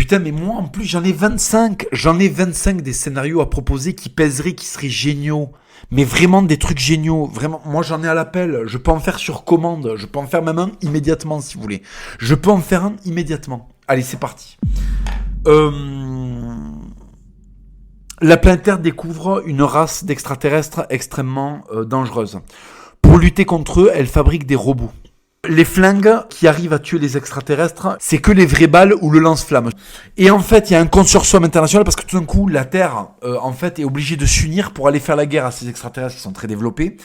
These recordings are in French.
Putain, mais moi, en plus, j'en ai 25. J'en ai 25 des scénarios à proposer qui pèseraient, qui seraient géniaux. Mais vraiment des trucs géniaux. Vraiment, moi, j'en ai à l'appel. Je peux en faire sur commande. Je peux en faire même un immédiatement, si vous voulez. Je peux en faire un immédiatement. Allez, c'est parti. La planète Terre découvre une race d'extraterrestres extrêmement dangereuse. Pour lutter contre eux, elle fabrique des robots. Les flingues qui arrivent à tuer les extraterrestres, c'est que les vraies balles ou le lance-flamme. Et en fait, il y a un consortium international parce que tout d'un coup, la Terre, en fait, est obligée de s'unir pour aller faire la guerre à ces extraterrestres qui sont très développés.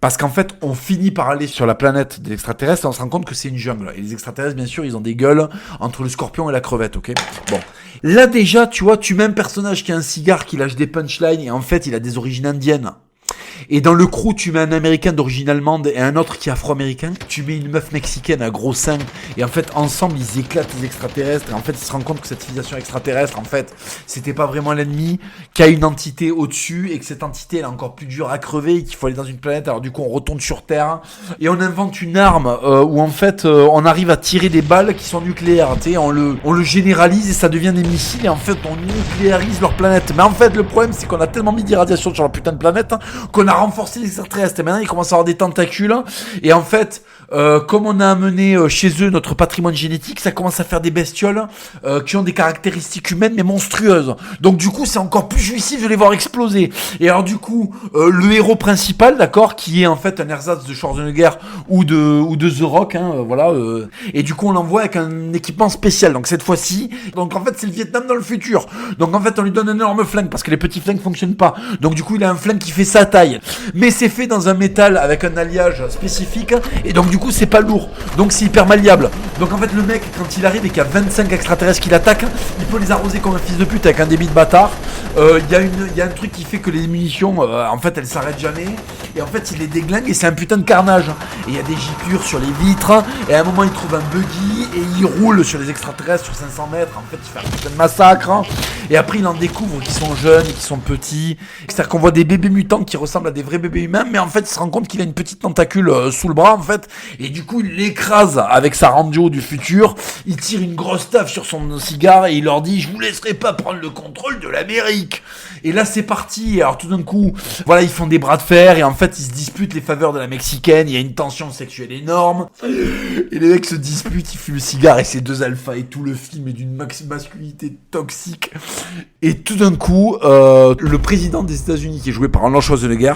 Parce qu'en fait, on finit par aller sur la planète des extraterrestres et on se rend compte que c'est une jungle. Et les extraterrestres, bien sûr, ils ont des gueules entre le scorpion et la crevette, ok ? Bon. Là, déjà, tu vois, tu mets un personnage qui a un cigare, qui lâche des punchlines et en fait, il a des origines indiennes. Et dans le crew, tu mets un américain d'origine allemande et un autre qui est afro-américain. Tu mets une meuf mexicaine à gros seins. Et en fait, ensemble, ils éclatent les extraterrestres. Et en fait, ils se rendent compte que cette civilisation extraterrestre, en fait, c'était pas vraiment l'ennemi, qu'il y a une entité au-dessus et que cette entité, elle est encore plus dure à crever et qu'il faut aller dans une planète. Alors du coup, on retourne sur Terre et on invente une arme où en fait, on arrive à tirer des balles qui sont nucléaires. Tu sais, on le généralise et ça devient des missiles. Et en fait, on nucléarise leur planète. Mais en fait, le problème, c'est qu'on a tellement mis d'irradiation sur la putain de planète qu'on a renforcé les extraterrestres et maintenant ils commencent à avoir des tentacules et en fait comme on a amené chez eux notre patrimoine génétique, ça commence à faire des bestioles qui ont des caractéristiques humaines mais monstrueuses, donc du coup c'est encore plus jouissif de les voir exploser. Et alors du coup le héros principal, d'accord, qui est en fait un ersatz de Schwarzenegger ou de The Rock, voilà, et du coup on l'envoie avec un équipement spécial, donc cette fois-ci, donc en fait c'est le Vietnam dans le futur, donc en fait on lui donne un énorme flingue parce que les petits flingues fonctionnent pas, donc du coup il a un flingue qui fait sa taille, mais c'est fait dans un métal avec un alliage spécifique et donc du coup c'est pas lourd, donc c'est hyper malléable. Donc en fait le mec, quand il arrive et qu'il y a 25 extraterrestres qui l'attaquent, il peut les arroser comme un fils de pute avec un débit de bâtard. Il y a un truc qui fait que les munitions en fait elles s'arrêtent jamais et en fait il les déglingue et c'est un putain de carnage. Et il y a des giclures sur les vitres et à un moment il trouve un buggy et il roule sur les extraterrestres sur 500 mètres, en fait il fait un putain de massacre et après il en découvre qu'ils sont jeunes et qu'ils sont petits, c'est-à-dire qu'on voit des bébés mutants qui ressemblent à des vrais bébés humains, mais en fait il se rend compte qu'il a une petite tentacule sous le bras en fait, et du coup il l'écrase avec sa radio du futur, il tire une grosse taf sur son cigare et il leur dit: je vous laisserai pas prendre le contrôle de l'Amérique. Et là c'est parti, alors tout d'un coup voilà, ils font des bras de fer et en fait ils se disputent les faveurs de la mexicaine, il y a une tension sexuelle énorme et les mecs se disputent, ils fument le cigare et c'est deux alphas et tout le film est d'une masculinité toxique. Et tout d'un coup le président des États-Unis, qui est joué par Arnold Schwarzenegger,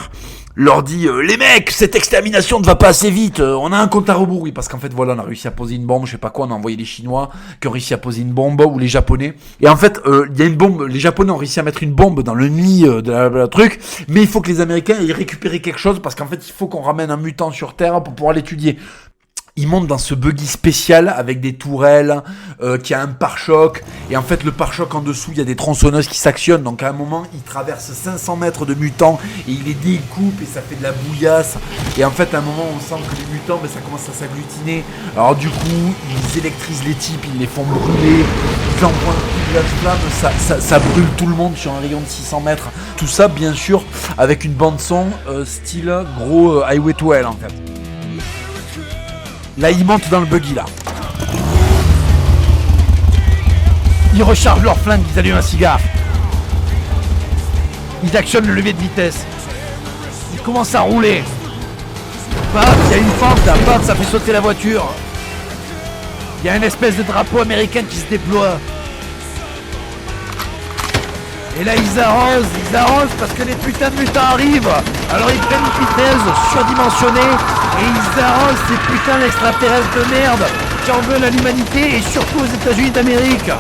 leur dit: les mecs, cette extermination ne va pas assez vite, on a un compte à rebours. Oui, parce qu'en fait voilà, on a réussi à poser une bombe, je sais pas quoi, on a envoyé les Chinois qui ont réussi à poser une bombe, ou les Japonais, et en fait il y a une bombe, les Japonais ont réussi à mettre une bombe dans le nid de la truc, mais il faut que les Américains aient récupéré quelque chose, parce qu'en fait il faut qu'on ramène un mutant sur Terre pour pouvoir l'étudier. Il monte dans ce buggy spécial avec des tourelles, qui a un pare-choc, et en fait le pare-choc en dessous il y a des tronçonneuses qui s'actionnent, donc à un moment il traverse 500 mètres de mutants et il les découpe et ça fait de la bouillasse, et en fait à un moment on sent que les mutants ça commence à s'agglutiner, alors du coup ils électrisent les types, ils les font brûler, ils envoient un coup de lance-flamme, ça brûle tout le monde sur un rayon de 600 mètres, tout ça bien sûr avec une bande son style gros Highway to Hell en fait. Là, ils montent dans le buggy, là. Ils rechargent leur flingue, ils allument un cigare. Ils actionnent le levier de vitesse. Ils commencent à rouler. Paf, il y a une pente, là, paf, ça fait sauter la voiture. Il y a une espèce de drapeau américain qui se déploie. Et là, ils arrosent parce que les putains de mutants arrivent. Alors ils prennent une vitesse surdimensionnée et ils arrosent ces putains d'extraterrestres de merde qui en veulent à l'humanité et surtout aux États-Unis d'Amérique.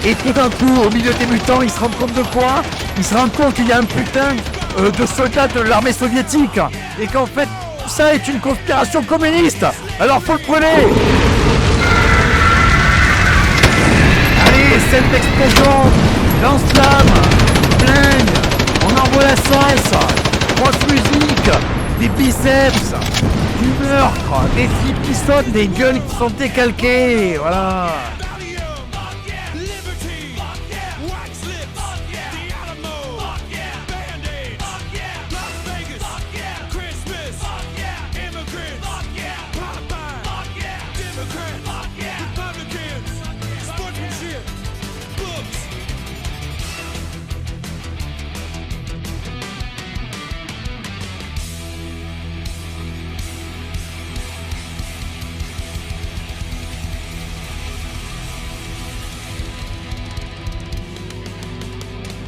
Et tout d'un coup, au milieu des mutants, ils se rendent compte de quoi? Ils se rendent compte qu'il y a un putain de soldats de l'armée soviétique et qu'en fait, tout ça est une conspiration communiste. Alors faut le brûler. Scène d'explosion, lance-flamme, flingue, on envoie la sauce, grosse musique, des biceps, du meurtre, des flips qui sautent, des gueules qui sont décalquées, voilà.